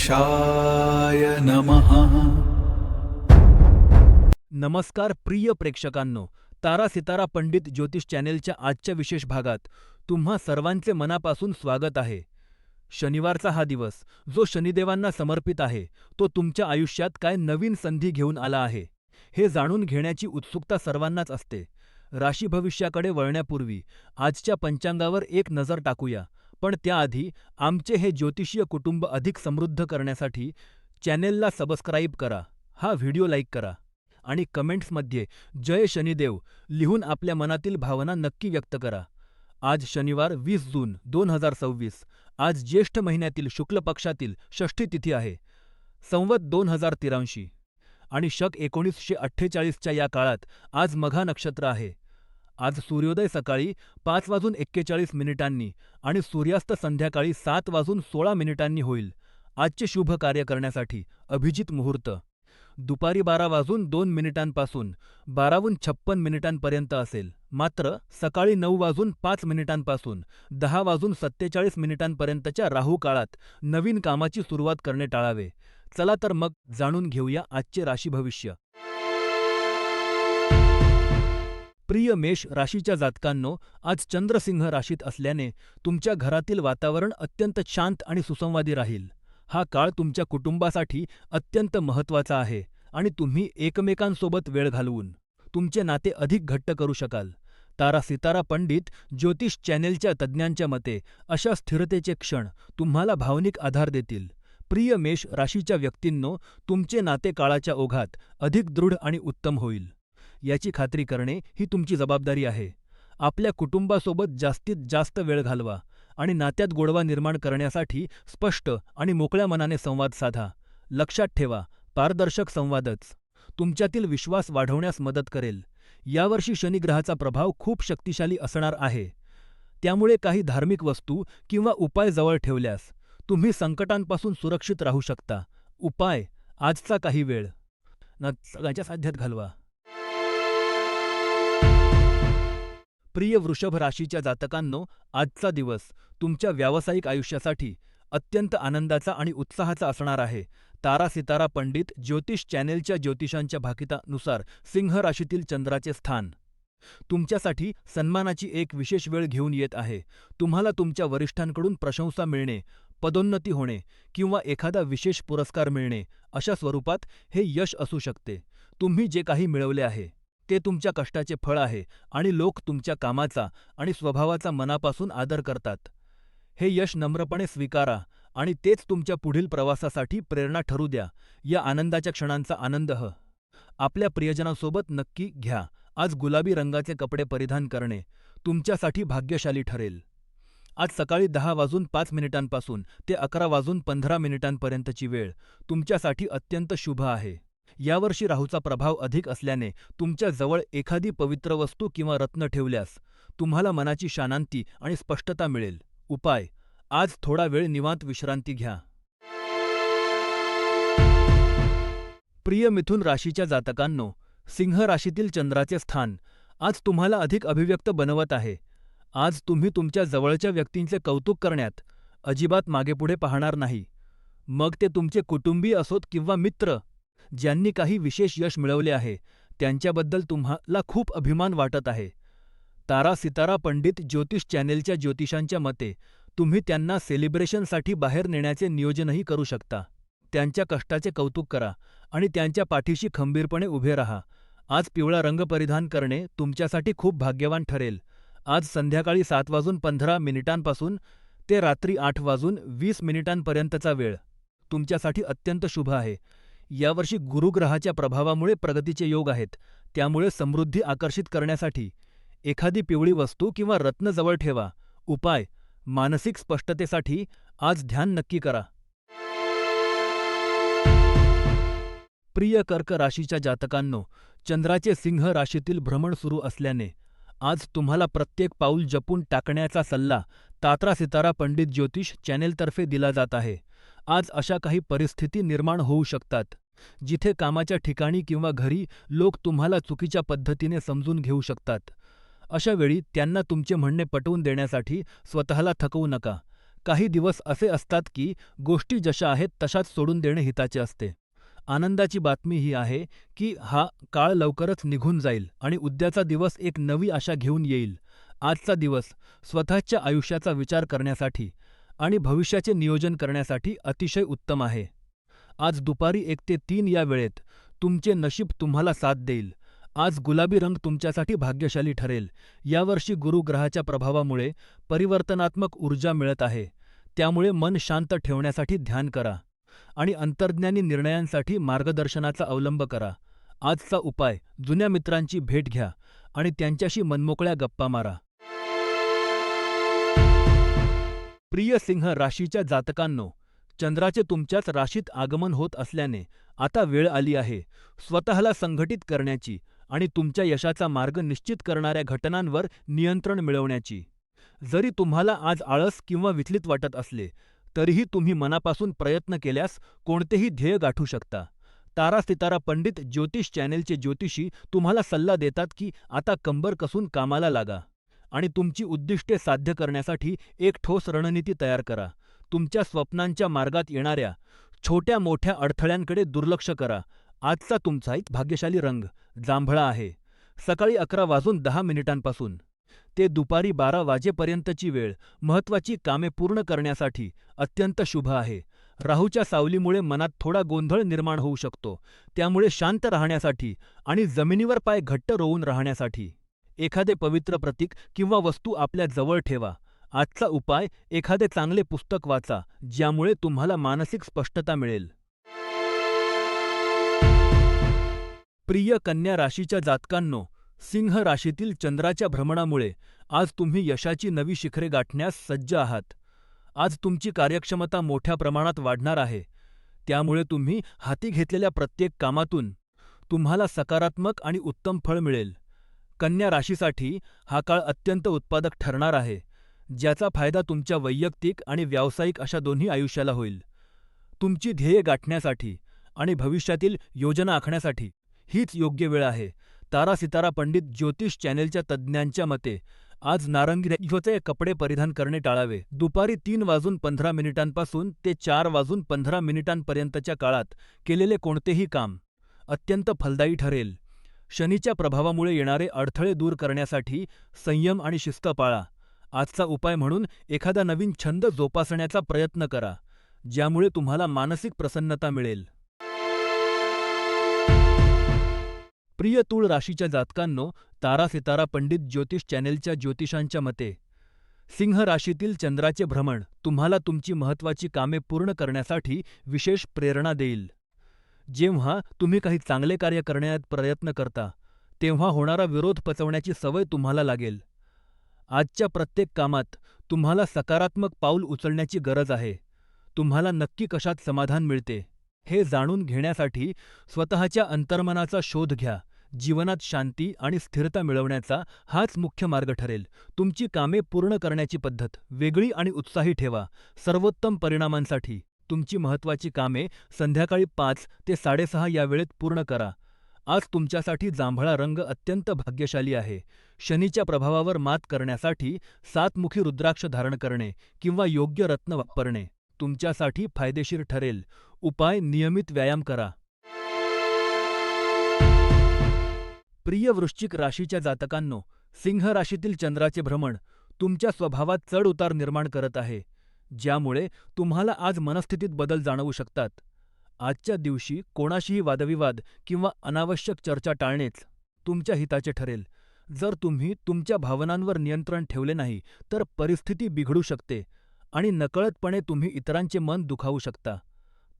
गणेशाय नमः। नमस्कार प्रिय प्रेक्षकांनो, तारा सितारा पंडित ज्योतिष चॅनेलच्या आजच्या विशेष भागात तुम्हा सर्वांचे मनापासून स्वागत आहे. शनिवारचा हा दिवस, जो शनिदेवांना समर्पित आहे, तो तुमच्या आयुष्यात काय नवीन संधी घेऊन आला आहे, हे जाणून घेण्याची उत्सुकता सर्वांनाच असते. राशी भविष्याकडे वळण्यापूर्वी आजच्या पंचांगावर एक नजर टाकूया, पण त्याआधी आमचे हे ज्योतिषीय कुटुंब अधिक समृद्ध करण्यासाठी चॅनेलला सबस्क्राईब करा, हा व्हिडिओ लाईक करा आणि कमेंट्समध्ये जय शनिदेव लिहून आपल्या मनातील भावना नक्की व्यक्त करा. आज शनिवार 20 जून 2026, आज ज्येष्ठ महिन्यातील शुक्ल पक्षातील षष्ठी तिथी आहे. संवत 2083 आणि शक 1948च्या या काळात आज मघा नक्षत्र आहे. आज सूर्योदय सकाळी 5:41 आणि सूर्यास्त संध्याकाळी 7:16 होईल. आजचे शुभ कार्य करण्यासाठी अभिजित मुहूर्त दुपारी 12:02 12:56 असेल. मात्र सकाळी 9:05 10:47 राहू काळात नवीन कामाची सुरुवात करणे टाळावे. चला तर मग जाणून घेऊया आजचे राशी भविष्य. प्रिय मेष राशीच्या जातकांनो, आज चंद्र सिंह राशीत असल्याने तुमच्या घरातील वातावरण अत्यंत शांत आणि सुसंवादी राहील. हा काळ तुमच्या कुटुंबासाठी अत्यंत महत्त्वाचा आहे आणि तुम्ही एकमेकांसोबत वेळ घालवून तुमचे नाते अधिक घट्ट करू शकाल. तारा सितारा पंडित ज्योतिष चॅनेलच्या तज्ज्ञांच्या मते अशा स्थिरतेचे क्षण तुम्हाला भावनिक आधार देतील. प्रिय मेष राशीच्या व्यक्तींनो, तुमचे नाते काळाच्या ओघात अधिक दृढ आणि उत्तम होईल. याची खात्री करणे ही तुमची जबाबदारी आहे. आपल्या कुटुंबासोबत जास्तीत जास्त वेळ घालवा आणि नात्यात गोडवा निर्माण करण्यासाठी स्पष्ट आणि मोकळ्या मनाने संवाद साधा. लक्षात ठेवा, पारदर्शक संवादच तुमच्यातील विश्वास वाढवण्यास मदत करेल. यावर्षी शनिग्रहाचा प्रभाव खूप शक्तिशाली असणार आहे. त्यामुळे काही धार्मिक वस्तू किंवा उपाय जवळ ठेवल्यास तुम्ही संकटांपासून सुरक्षित राहू शकता. उपाय आजचा काही वेळ सगळ्यांच्या साध्यात घालवा. प्रिय वृषभ राशीच्या जातकांनो, आजचा दिवस तुमच्या व्यावसायिक आयुष्यासाठी अत्यंत आनंदाचा आणि उत्साहाचा असणार आहे. तारा सितारा पंडित ज्योतिष चॅनेलच्या ज्योतिषांच्या भाकितानुसार सिंह राशीतील चंद्राचे स्थान तुमच्यासाठी सन्मानाची एक विशेष वेळ घेऊन येत आहे. तुम्हाला तुमच्या वरिष्ठांकडून प्रशंसा मिळणे, पदोन्नती होणे किंवा एखादा विशेष पुरस्कार मिळणे अशा स्वरूपात हे यश असू शकते. तुम्ही जे काही मिळवले आहे ते तुमच्या कष्टाचे फळ आहे आणि लोक तुमच्या कामाचा आणि स्वभावाचा मनापासून आदर करतात. हे यश नम्रपणे स्वीकारा आणि तेच तुमच्या पुढील प्रवासासाठी प्रेरणा ठरू द्या. या आनंदाच्या क्षणांचा आनंद आपल्या प्रियजनांसोबत नक्की घ्या. आज गुलाबी रंगाचे कपडे परिधान करणे तुमच्यासाठी भाग्यशाली ठरेल. आज सकाळी 10:05 ते 11:15 वेळ तुमच्यासाठी अत्यंत शुभ आहे. यावर्षी राहूचा प्रभाव अधिक असल्याने तुमच्या जवळ एखादी पवित्र वस्तू किंवा रत्न ठेवल्यास तुम्हाला मनाची शांती आणि स्पष्टता मिळेल. उपाय आज थोडा वेळ निवांत विश्रांती घ्या. प्रिय मिथुन राशीच्या जातकांनो, सिंह राशीतील चंद्राचे स्थान आज तुम्हाला अधिक अभिव्यक्त बनवत आहे. आज तुम्ही तुमच्या जवळच्या व्यक्तींचे कौतुक करण्यात अजिबात मागेपुढे पाहणार नाही. मग ते तुमचे कुटुंबीय असोत किंवा मित्र. ज्यांनी काही विशेष यश मिळवले आहे त्यांच्याबद्दल तुम्हाला खूप अभिमान वाटत आहे. तारा सितारा पंडित ज्योतिष चॅनेलच्या ज्योतिषांच्या मते तुम्ही त्यांना सेलिब्रेशनसाठी बाहेर नेण्याचे नियोजनही करू शकता. त्यांच्या कष्टाचे कौतुक करा आणि त्यांच्या पाठीशी खंबीरपणे उभे राहा. आज पिवळा रंग परिधान करणे तुमच्यासाठी खूप भाग्यवान ठरेल. आज संध्याकाळी 7:15 ते रात्री 8:20 वेळ तुमच्यासाठी अत्यंत शुभ आहे. यावर्षी गुरुग्रहाच्या प्रभावामुळे प्रगतीचे योग आहेत. त्यामुळे समृद्धी आकर्षित करण्यासाठी एखादी पिवळी वस्तू किंवा रत्न जवळ ठेवा. उपाय मानसिक स्पष्टतेसाठी आज ध्यान नक्की करा. प्रिय कर्क राशीच्या जातकांनो, चंद्राचे सिंह राशीतील भ्रमण सुरू असल्याने आज तुम्हाला प्रत्येक पाऊल जपून टाकण्याचा सल्ला तात्रा सितारा पंडित ज्योतिष चॅनेलतर्फे दिला जात आहे. आज अशा काही परिस्थिती निर्माण होऊ शकतात जिथे कामाच्या ठिकाणी किंवा घरी लोक तुम्हाला चुकीच्या पद्धतीने समजून घेऊ शकतात. अशा वेळी त्यांना तुमचे म्हणणे पटवून देण्यासाठी स्वतःला थकवू नका. काही दिवस असे असतात की गोष्टी जशा आहेत तशाच सोडून देणे हिताचे असते. आनंदाची बातमी ही आहे की हा काळ लवकरच निघून जाईल आणि उद्याचा दिवस एक नवी आशा घेऊन येईल. आजचा दिवस स्वतःच्या आयुष्याचा विचार करण्यासाठी आणि भविष्याचे नियोजन करण्यासाठी अतिशय उत्तम आहे. आज दुपारी 1 ते 3 या वेळेत तुमचे नशीब तुम्हाला साथ देईल. आज गुलाबी रंग तुमच्यासाठी भाग्यशाली ठरेल. यावर्षी गुरुग्रहाच्या प्रभावामुळे परिवर्तनात्मक ऊर्जा मिळत आहे. त्यामुळे मन शांत ठेवण्यासाठी ध्यान करा आणि अंतर्ज्ञानी निर्णयांसाठी मार्गदर्शनाचा अवलंब करा. आजचा उपाय जुन्या मित्रांची भेट घ्या आणि त्यांच्याशी मनमोकळ्या गप्पा मारा. प्रिय सिंह राशीच्या जातकांनो, चंद्राचे तुमच्याच राशीत आगमन होत असल्याने आता वेळ आली आहे स्वतःला संघटित करण्याची आणि तुमच्या यशाचा मार्ग निश्चित करणाऱ्या घटनांवर नियंत्रण मिळवण्याची. जरी तुम्हाला आज आळस किंवा विचलित वाटत असले, तरीही तुम्ही मनापासून प्रयत्न केल्यास कोणतेही ध्येय गाठू शकता. तारा सितारा पंडित ज्योतिष चॅनेलचे ज्योतिषी तुम्हाला सल्ला देतात की आता कंबर कसून कामाला लागा आणि तुमची उद्दिष्टे साध्य करण्यासाठी एक ठोस रणनीती तयार करा. तुमच्या स्वप्नांच्या मार्गात येणाऱ्या छोट्या मोठ्या अडथळ्यांकडे दुर्लक्ष करा. आजचा तुमचा एक भाग्यशाली रंग जांभळा आहे. सकाळी 11:10 ते दुपारी 12 वाजेपर्यंतची वेळ महत्त्वाची कामे पूर्ण करण्यासाठी अत्यंत शुभ आहे. राहूच्या सावलीमुळे मनात थोडा गोंधळ निर्माण होऊ शकतो. त्यामुळे शांत राहण्यासाठी आणि जमिनीवर पाय घट्ट रोवून राहण्यासाठी एखादे पवित्र प्रतीक किंवा वस्तू आपल्या जवळ ठेवा. आजचा उपाय एखादे चांगले पुस्तक वाचा, ज्यामुळे तुम्हाला मानसिक स्पष्टता मिळेल. प्रिय कन्या राशीच्या जातकांनो, सिंह राशीतील चंद्राच्या भ्रमणामुळे आज तुम्ही यशाची नवी शिखरे गाठण्यास सज्ज आहात. आज तुमची कार्यक्षमता मोठ्या प्रमाणात वाढणार आहे. त्यामुळे तुम्ही हाती घेतलेल्या प्रत्येक कामातून तुम्हाला सकारात्मक आणि उत्तम फळ मिळेल. कन्या राशीसाठी हा काळ अत्यंत उत्पादक ठरणार आहे, ज्याचा फायदा तुमच्या वैयक्तिक आणि व्यावसायिक अशा दोन्ही आयुष्याला होईल. तुमची ध्येय गाठण्यासाठी आणि भविष्यातील योजना आखण्यासाठी हीच योग्य वेळ आहे. तारा सितारा पंडित ज्योतिष चॅनेलच्या तज्ज्ञांच्या मते आज नारंगी रंगाचे कपडे परिधान करणे टाळावे. दुपारी 3:15 ते 4:15 काळात केलेले कोणतेही काम अत्यंत फलदायी ठरेल. शनीच्या प्रभावामुळे येणारे अडथळे दूर करण्यासाठी संयम आणि शिस्त पाळा. आजचा उपाय म्हणून एखादा नवीन छंद जोपासण्याचा प्रयत्न करा, ज्यामुळे तुम्हाला मानसिक प्रसन्नता मिळेल. प्रिय तूळ राशीच्या जातकांनो, तारा सितारा पंडित ज्योतिष चॅनेलच्या ज्योतिषांच्या मते सिंह राशीतील चंद्राचे भ्रमण तुम्हाला तुमची महत्त्वाची कामे पूर्ण करण्यासाठी विशेष प्रेरणा देईल. जेव्हा तुम्ही काही चांगले कार्य करण्यात प्रयत्न करता, तेव्हा होणारा विरोध पचवण्याची सवय तुम्हाला लागेल. आजच्या प्रत्येक कामात तुम्हाला सकारात्मक पाऊल उचलण्याची गरज आहे. तुम्हाला नक्की कशात समाधान मिळते हे जाणून घेण्यासाठी स्वतःच्या अंतर्मनाचा शोध घ्या. जीवनात शांती आणि स्थिरता मिळवण्याचा हाच मुख्य मार्ग ठरेल. तुमची कामे पूर्ण करण्याची पद्धत वेगळी आणि उत्साही ठेवा. सर्वोत्तम परिणामांसाठी तुमची महत्त्वाची कामे संध्याकाळी 5 ते 6:30 या वेळेत पूर्ण करा. आज तुमच्यासाठी जांभळा रंग अत्यंत भाग्यशाली आहे. शनीच्या प्रभावावर मात करण्यासाठी 7मुखी रुद्राक्ष धारण करणे किंवा योग्य रत्न वापरणे तुमच्यासाठी फायदेशीर ठरेल. उपाय नियमित व्यायाम करा. प्रिय वृश्चिक राशीच्या जातकांनो, सिंह राशीतील चंद्राचे भ्रमण तुमच्या स्वभावात चढ उतार निर्माण करत आहे, ज्यामुळे तुम्हाला आज मनस्थितीत बदल जाणवू शकतात. आजच्या दिवशी कोणाशीही वादविवाद किंवा अनावश्यक चर्चा टाळणेच तुमच्या हिताचे ठरेल. जर तुम्ही तुमच्या भावनांवर नियंत्रण ठेवले नाही, तर परिस्थिती बिघडू शकते आणि नकळतपणे तुम्ही इतरांचे मन दुखावू शकता.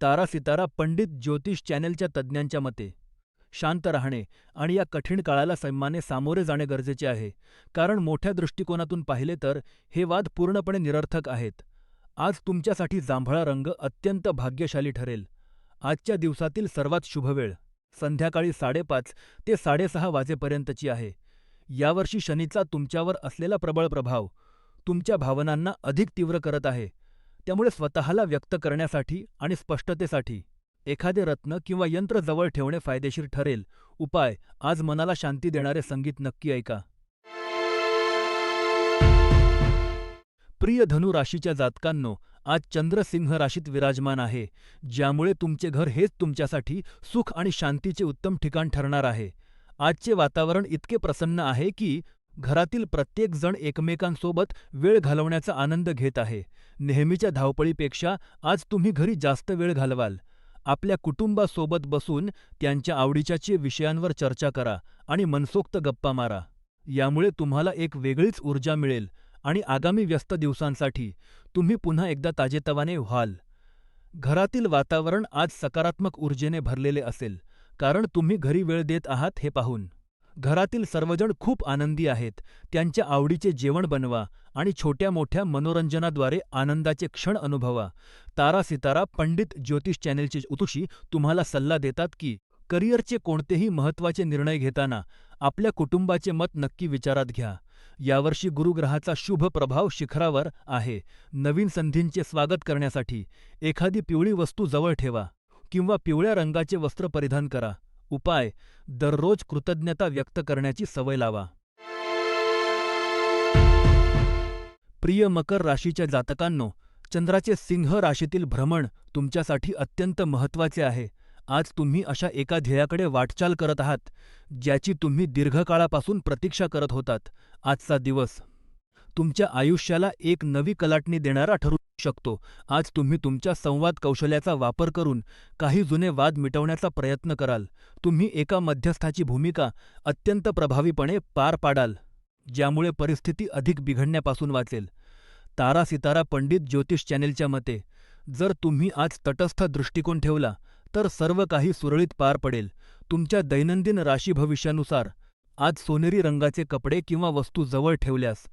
तारा सितारा पंडित ज्योतिष चॅनेलच्या तज्ज्ञांच्या मते शांत राहणे आणि या कठीण काळाला सन्माने सामोरे जाणे गरजेचे आहे, कारण मोठ्या दृष्टिकोनातून पाहिले तर हे वाद पूर्णपणे निरर्थक आहेत. आज तुमच्यासाठी जांभळा रंग अत्यंत भाग्यशाली ठरेल. आजच्या दिवसातील सर्वात शुभ वेळ संध्याकाळी 5:30 ते 6:30 वाजेपर्यंतची आहे. यावर्षी शनीचा तुमच्यावर असलेला प्रबळ प्रभाव तुमच्या भावनांना अधिक तीव्र करत आहे. त्यामुळे स्वतःला व्यक्त करण्यासाठी आणि स्पष्टतेसाठी एखादे रत्न किंवा यंत्र जवळ ठेवणे फायदेशीर ठरेल. उपाय आज मनाला शांती देणारे संगीत नक्की ऐका. प्रिय धनु राशीच्या जातकांनो, आज चंद्र सिंह राशीत विराजमान आहे, ज्यामुळे तुमचे घर हेच तुमच्यासाठी सुख आणि शांतीचे उत्तम ठिकाण ठरणार आहे. आजचे वातावरण इतके प्रसन्न आहे की घरातील प्रत्येक जण एकमेकांसोबत वेळ घालवण्याचा आनंद घेत आहे. नेहमीच्या धावपळीपेक्षा आज तुम्ही घरी जास्त वेळ घालवाल. आपल्या कुटुंबासोबत बसून त्यांच्या आवडीच्या विषयांवर चर्चा करा आणि मनसोक्त गप्पा मारा. यामुळे तुम्हाला एक वेगळीच ऊर्जा मिळेल आणि आगामी व्यस्त दिवसांसाठी तुम्ही पुन्हा एकदा ताजेतवाने व्हाल. घरातील वातावरण आज सकारात्मक ऊर्जेने भरलेले असेल, कारण तुम्ही घरी वेळ देत आहात हे पाहून. घरातील सर्वजण खूप आनंदी आहेत. त्यांच्या आवडीचे जेवण बनवा आणि छोट्या मोठ्या मनोरंजनाद्वारे आनंदाचे क्षण अनुभवा. तारा सितारा पंडित ज्योतिष चॅनेलचे ज्योतिषी तुम्हाला सल्ला देतात की करिअरचे कोणतेही महत्त्वाचे निर्णय घेताना आपल्या कुटुंबाचे मत नक्की विचारात घ्या. यावर्षी गुरुग्रहाचा शुभ प्रभाव शिखरावर आहे. नवीन संधींचे स्वागत करण्यासाठी एखादी पिवळी वस्तू जवळ ठेवा किंवा पिवळ्या रंगाचे वस्त्र परिधान करा. उपाय: दररोज कृतज्ञता व्यक्त करण्याची सवय लावा. प्रिय मकर राशीच्या जातकांनो, चंद्राचे सिंह राशीतील भ्रमण तुमच्यासाठी अत्यंत महत्त्वाचे आहे. आज तुम्ही अशा एका ध्येयाकडे वाटचाल करत आहात, ज्याची तुम्ही दीर्घकाळापासून प्रतीक्षा करत होतात. आजचा दिवस तुमच्या आयुष्याला एक नवी कलाटणी देणारा ठरू शकतो. आज तुम्ही तुमच्या संवाद कौशल्याचा वापर करून काही जुने वाद मिटवण्याचा प्रयत्न कराल. तुम्ही एका मध्यस्थाची भूमिका अत्यंत प्रभावीपणे पार पाडाल, ज्यामुळे परिस्थिती अधिक बिघडण्यापासून वाचेल. तारा सितारा पंडित ज्योतिष चॅनेलच्या मते, जर तुम्ही आज तटस्थ दृष्टिकोन ठेवला तर सर्व काही सुरळीत पार पडेल. तुमच्या दैनंदिन राशी भविष्यानुसार आज सोनेरी रंगाचे कपडे किंवा वस्तू जवळ ठेवल्यास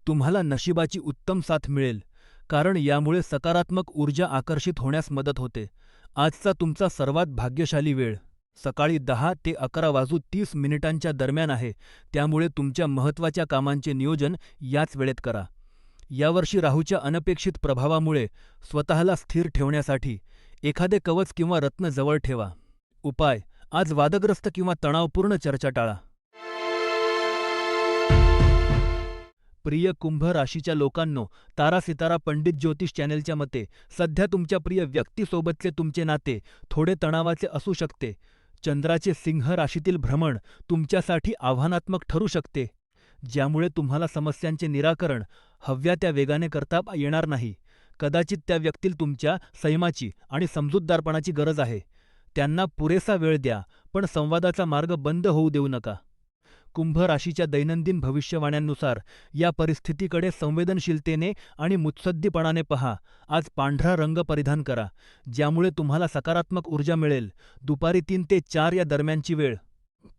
तुम्हाला नशिबाची उत्तम साथ मिळेल, कारण यामुळे सकारात्मक ऊर्जा आकर्षित होण्यास मदत होते. आजचा तुमचा सर्वात भाग्यशाली वेळ सकाळी 10 ते 11:30 दरम्यान आहे, त्यामुळे तुमच्या महत्त्वाच्या कामांचे नियोजन याच वेळेत करा. यावर्षी राहूच्या अनपेक्षित प्रभावामुळे स्वतःला स्थिर ठेवण्यासाठी एखादे कवच किंवा रत्न जवळ ठेवा. उपाय: आज वादग्रस्त किंवा तणावपूर्ण चर्चा टाळा. प्रिय कुंभ राशीच्या लोकांनो, तारा सितारा पंडित ज्योतिष चॅनेलच्या मते, सध्या तुमच्या प्रिय व्यक्तीसोबतचे तुमचे नाते थोडे तणावाचे असू शकते. चंद्राचे सिंह राशीतील भ्रमण तुमच्यासाठी आव्हानात्मक ठरू शकते, ज्यामुळे तुम्हाला समस्यांचे निराकरण हव्या त्या वेगाने करता येणार नाही. कदाचित त्या व्यक्तीला तुमच्या संयमाची आणि समजूतदारपणाची गरज आहे. त्यांना पुरेसा वेळ द्या, पण संवादाचा मार्ग बंद होऊ देऊ नका. कुंभ राशीच्या दैनंदिन भविष्यवाण्यांनुसार या परिस्थितीकडे संवेदनशीलतेने आणि मुत्सद्दीपणाने पहा. आज पांढरा रंग परिधान करा, ज्यामुळे तुम्हाला सकारात्मक ऊर्जा मिळेल. दुपारी 3 ते 4 या दरम्यानची वेळ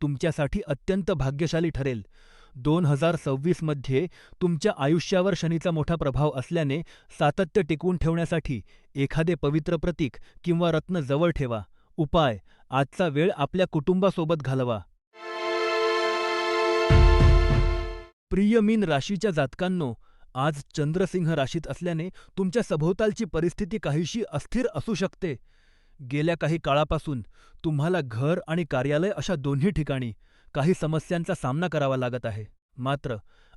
तुमच्यासाठी अत्यंत भाग्यशाली ठरेल. 2026 मध्ये तुमच्या आयुष्यावर शनीचा मोठा प्रभाव असल्याने सातत्य टिकवून ठेवण्यासाठी एखादे पवित्र प्रतीक किंवा रत्न जवळ ठेवा. उपाय: आजचा वेळ आपल्या कुटुंबासोबत घालवा. प्रिय मीन राशीच्या जातकांनो, आज चंद्रसिंह राशीत असल्याने तुमच्या सभोवतालची परिस्थिती काहीशी अस्थिर असू शकते. गेल्या काही काळापासून तुम्हाला घर आणि कार्यालय अशा दोन्ही ठिकाणी काही समस्यांचा सामना करावा लागत आहे. मात्र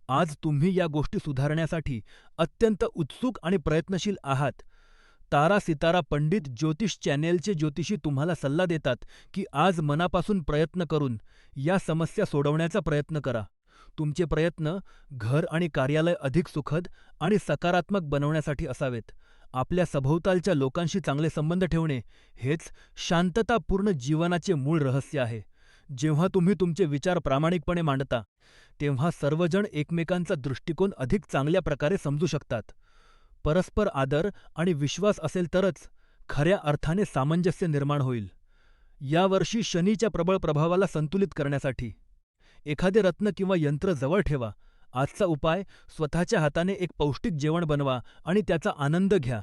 आज तुम्ही या गोष्टी सुधारण्यासाठी अत्यंत उत्सुक आणि प्रयत्नशील आहात. तारा सितारा पंडित ज्योतिष चॅनेलचे ज्योतिषी तुम्हाला सल्ला देतात की आज मनापासून प्रयत्न करून या समस्या सोडवण्याचा प्रयत्न करा. तुमचे प्रयत्न घर आणि कार्यालय अधिक सुखद आणि सकारात्मक बनवण्यासाठी असावेत. आपल्या सभोवतालच्या लोकांशी चांगले संबंध ठेवणे हेच शांततापूर्ण जीवनाचे मूळ रहस्य आहे. जेव्हा तुम्ही तुमचे विचार प्रामाणिकपणे मांडता, तेव्हा सर्वजण एकमेकांचा दृष्टिकोन अधिक चांगल्या प्रकारे समजू शकतात. परस्पर आदर आणि विश्वास असेल तरच खऱ्या अर्थाने सामंजस्य निर्माण होईल. यावर्षी शनीच्या प्रबळ प्रभावाला संतुलित करण्यासाठी एखादे रत्न किंवा यंत्र जवळ ठेवा. आजचा उपाय: स्वतःच्या हाताने एक पौष्टिक जेवण बनवा आणि त्याचा आनंद घ्या.